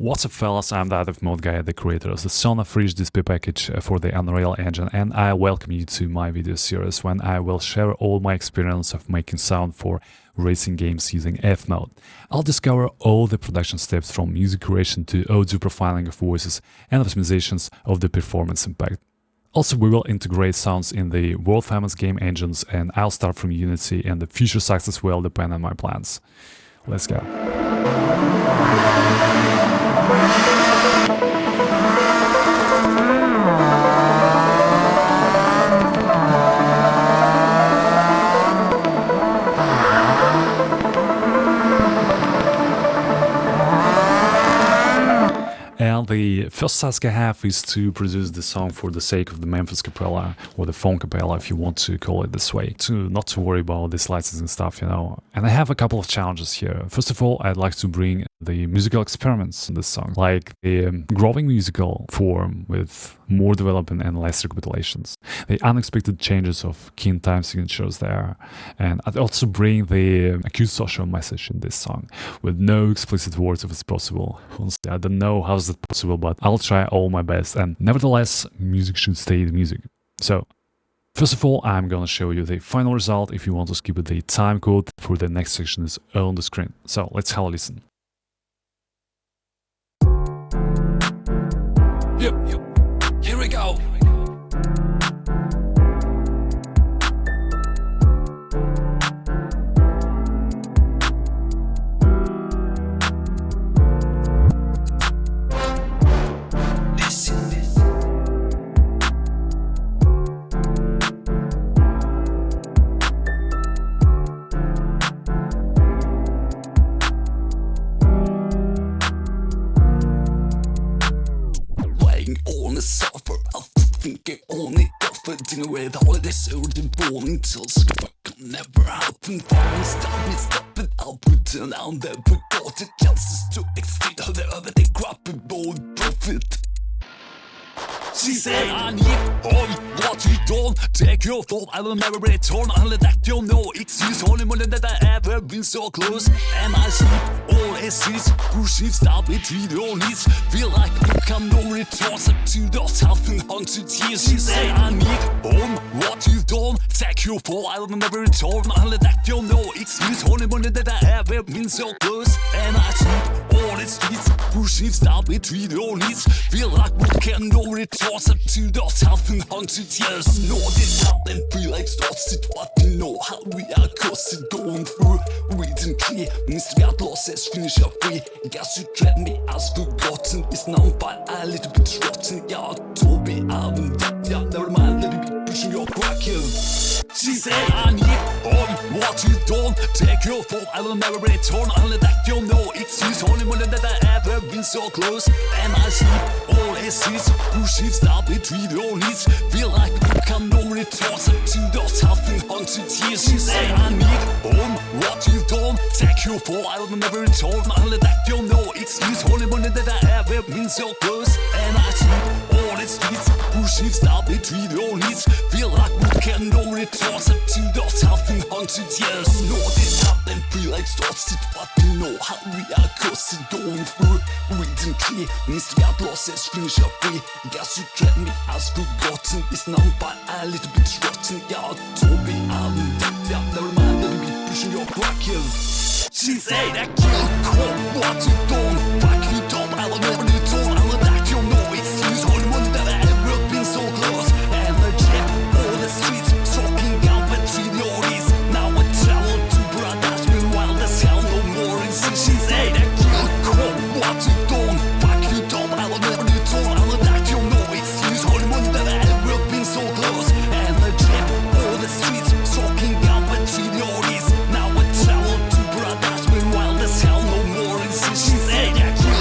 What's up fellas, I'm the Addict Mode Guy, the creator of the Son of Freeze DSP package for the Unreal Engine, and I welcome you to my video series when I will share all my experience of making sound for racing games using F mode. I'll discover all the production steps from music creation to audio profiling of voices and optimizations of the performance impact. Also, we will integrate sounds in the world-famous game engines, and I'll start from Unity, and the future success will depend on my plans. Let's go. And the first task I have is to produce the song for the sake of the Memphis Capella, or the Phone Capella if you want to call it this way, not to worry about this licensing stuff, you know. And I have a couple of challenges here. First of all, I'd like to bring the musical experiments in this song, like the growing musical form with more development and less recapitulations, the unexpected changes of key and time signatures there, and I'd also bring the acute social message in this song with no explicit words if it's possible. Honestly, I don't know how's that possible, but I'll try all my best, and nevertheless, music should stay the music. So, first of all, I'm gonna show you the final result. If you want to skip it, the time code for the next section is on the screen. So, let's have a listen. Yep, here we go. On the sofa, I'm thinking only comforting with all of this urgent boring till can never happen. Stop it, I'll put it on the forgotten chances to exceed whatever they grab and bold profit. She said, I need all what you don't take your thought. I will never return unless that you know excuse. Only more than I ever been so close. And I see all essays who shifts out between your needs. Feel like you come no returns up to those 1,100 years. She said, I need all what you don't take your thought. I will never return unless that you know excuse. Only more than I ever been so close. And I see all the streets who shifts out between your needs. Feel like we can no return up to those 1,100 years. Know this out and feel like starts it, but you know how we are cursed going through. Reading clear, means we got losses, finish up free. Guess you dread me as forgotten. It's now but a little bit rotten. Yeah, told me I'm dead. Yeah, never mind, let me be pushing your cracker. She said, I need all what you don't take your thought. I will never return unless that you know excuse. Only more than I ever been so close. And I see all essays who shifts out between your needs. Feel like you come no returns up to those 1,100 years. She said, I need all what you don't take your thought. I will never return unless that you know excuse. Only more than I ever been so close. And I see all the streets who shifts out between your needs. Feel like we can no returns up to those 1,100 years. Know this out and feel like starts it, but you know how we are cursed going through. Reading clear, means we got losses, finish up free. Guess you dread me as forgotten. It's now but a little bit rotten. Yeah, told me I'm dead. Yeah, never mind, let me be pushing your cracker. She said that you call what you don't, fuck you don't. I will never return, I will that you know excuse. Only one that I ever been so close. And the jet, all the streets, talking out between your knees. Now I travel to brothers, meanwhile there's hell no more in sea. She said that you call what you don't, fuck you don't. I will never return, I will that you know excuse. Only one that I ever been so close. And the jet, all the streets, talking out between your knees. Now I travel to brothers, meanwhile there's hell no more in sea. She said that you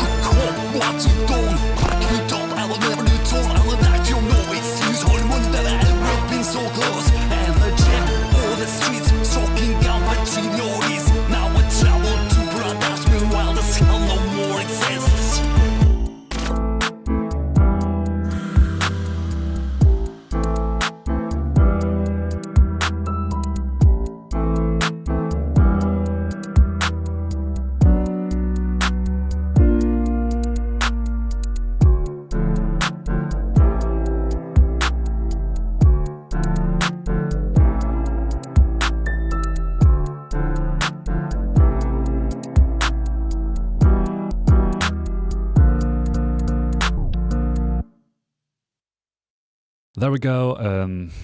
There we go.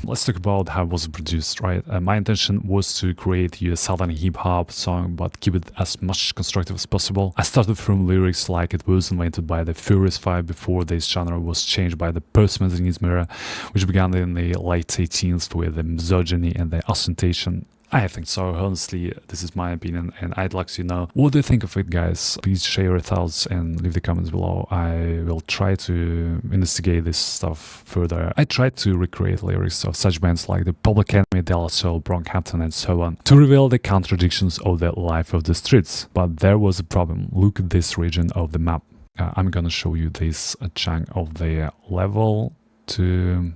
Let's talk about how it was produced, right? My intention was to create a southern hip-hop song, but keep it as much constructive as possible. I started from lyrics like it was invented by the Furious 5 before this genre was changed by the postmodernism era, which began in the late 18th with the misogyny and the ostentation. I think so, honestly. This is my opinion, and I'd like to know what do you think of it, guys. Please share your thoughts and leave the comments below. I will try to investigate this stuff further. I tried to recreate lyrics of such bands like the Public Enemy, De La Soul, Brockhampton, and so on, to reveal the contradictions of the life of the streets. But there was a problem. Look at this region of the map. I'm gonna show you this chunk of the level to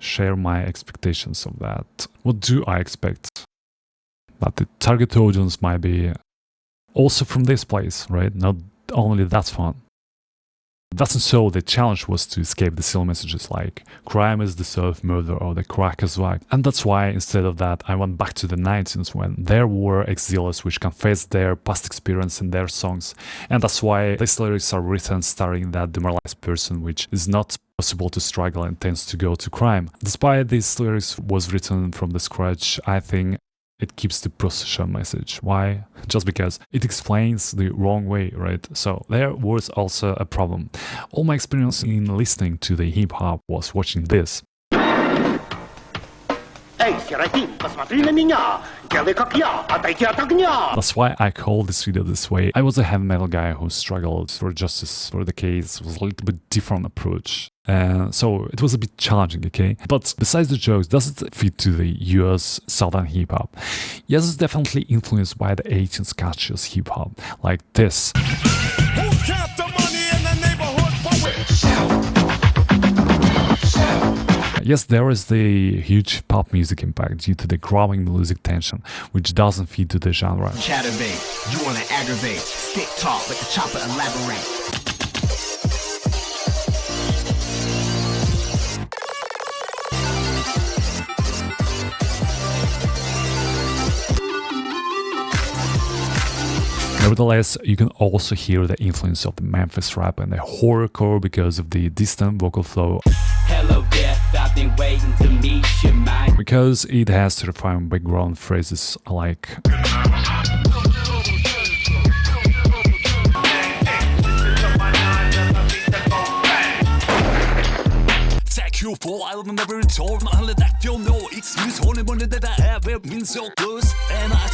share my expectations of that. What do I expect? That the target audience might be also from this place, right? Not only that's fun. That's so the challenge was to escape the silly messages like crime is the soul of murder or the crack is whack. And that's why instead of that I went back to the 19th when there were exiles which confessed their past experience in their songs. And that's why these lyrics are written starring that demoralized person which is not possible to struggle and tends to go to crime. Despite these lyrics was written from the scratch, I think it keeps the procession message. Why? Just because it explains the wrong way, right? So there was also a problem. All my experience in listening to the hip-hop was watching this. That's why I call this video this way. I was a heavy metal guy who struggled for justice for the case. It was a little bit different approach. So it was a bit challenging, okay? But besides the jokes, does it fit to the US Southern hip-hop? Yes, it's definitely influenced by the 18th culture's hip-hop, like this. Yes, there is the huge pop music impact due to the growing music tension, which doesn't fit to the genre. Chatterbait, you wanna aggravate, stick talk, let the chopper elaborate. Nevertheless, you can also hear the influence of the Memphis rap and the horrorcore because of the distant vocal flow. Hello death, I've been waiting to meet you, man. Because it has terrifying background phrases like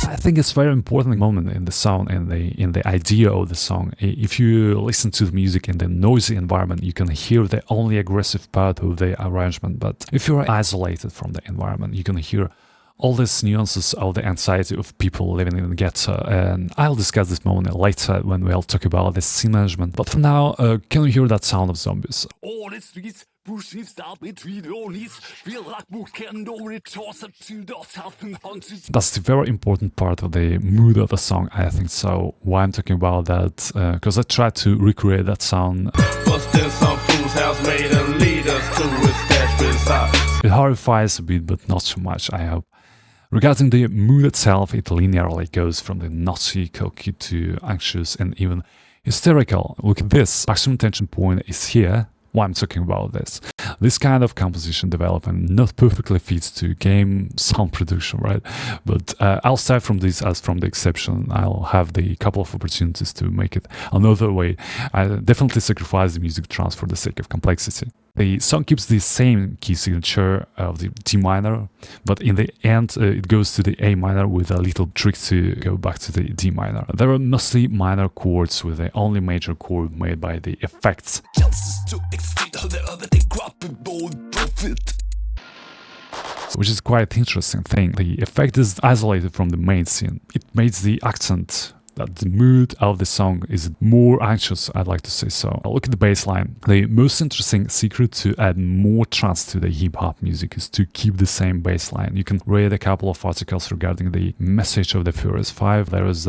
I think it's a very important moment in the sound and in the idea of the song. If you listen to the music in the noisy environment, you can hear the only aggressive part of the arrangement. But if you're isolated from the environment, you can hear all these nuances of the anxiety of people living in the ghetto, and I'll discuss this moment later when we'll talk about the scene management. But for now, can you hear that sound of zombies? That's the very important part of the mood of the song, I think so. Why I'm talking about that, because I tried to recreate that sound. It horrifies a bit, but not so much, I hope. Regarding the mood itself, it linearly goes from the naughty, cocky to anxious and even hysterical. Look at this. Maximum tension point is here. Why I'm talking about this. This kind of composition development not perfectly fits to game sound production, right? But I'll start from this as from the exception. I'll have the couple of opportunities to make it another way. I definitely sacrifice the music trance for the sake of complexity. The song keeps the same key signature of the D minor, but in the end it goes to the A minor with a little trick to go back to the D minor. There are mostly minor chords with the only major chord made by the effects. Which is quite interesting thing. The effect is isolated from the main scene. It makes the accent that the mood of the song is more anxious, I'd like to say so. Look at the bass line. The most interesting secret to add more trance to the hip-hop music is to keep the same bass line. You can read a couple of articles regarding the message of the Furious 5. There is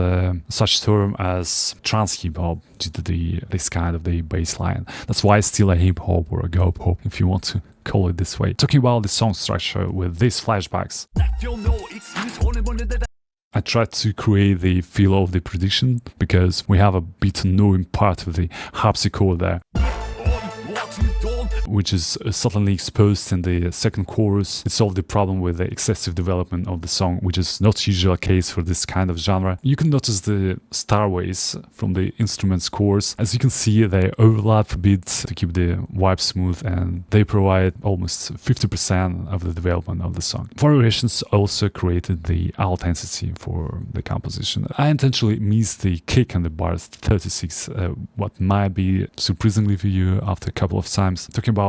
such term as trance hip-hop due to this kind of the bass line. That's why it's still a hip-hop or a gop-hop, if you want to call it this way. Talking about the song structure with these flashbacks, I tried to create the feel of the prediction because we have a bit annoying part of the harpsichord there. which is suddenly exposed in the second chorus. It solved the problem with the excessive development of the song, which is not usually a case for this kind of genre. You can notice the starways from the instrument's chorus. As you can see, they overlap a bit to keep the vibe smooth, and they provide almost 50% of the development of the song. Variations also created the authenticity for the composition. I intentionally missed the kick on the bars 36, what might be surprisingly for you after a couple of times. Talking about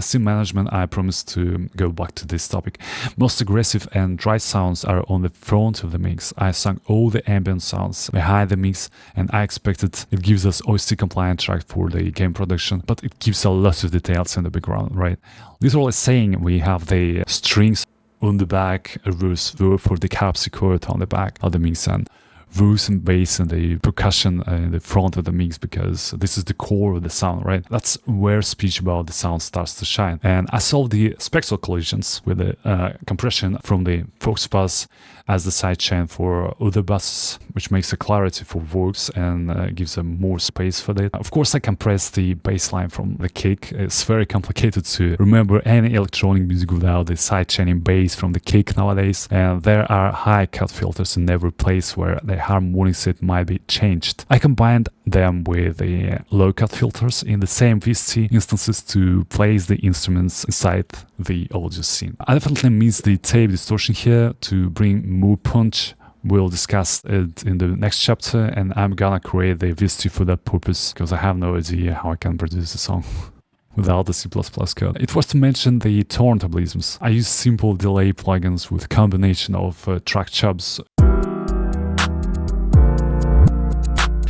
scene management, I promise to go back to this topic. Most aggressive and dry sounds are on the front of the mix. I sung all the ambient sounds behind the mix, and I expected it gives us OST compliant track for the game production, but it gives a lot of details in the background, right? Literally saying we have the strings on the back, a verse verb for the harpsichord on the back of the mix, and verse and bass and the percussion in the front of the mix, because this is the core of the sound, right? That's where speech about the sound starts to shine. And I solved the spectral collisions with the compression from the Fox bus as the sidechain for other buses, which makes a clarity for works and gives them more space for that. Of course, I compressed the bass line from the kick. It's very complicated to remember any electronic music without the sidechaining bass from the kick nowadays, and there are high cut filters in every place where the harmonic set might be changed. I combined them with the low cut filters in the same VST instances to place the instruments inside the audio scene. I definitely missed the tape distortion here to bring more punch. We'll discuss it in the next chapter, and I'm gonna create the VST for that purpose, because I have no idea how I can produce a song without the C++ code. It was to mention the turntablisms. I use simple delay plugins with a combination of track chubs.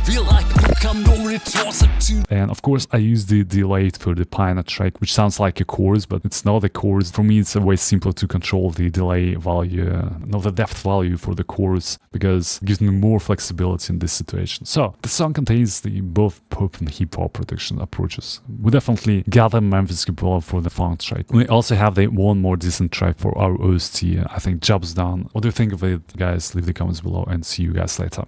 Feel like I'm no return to. And of course, I use the delay for the piano track, which sounds like a chorus, but it's not a chorus. For me, it's a way simpler to control the delay value, not the depth value for the chorus, because it gives me more flexibility in this situation. So the song contains the both pop and hip hop production approaches. We definitely gather Memphis Cappella for the funk track. We also have the one more decent track for our OST. I think job's done. What do you think of it, guys? Leave the comments below, and see you guys later.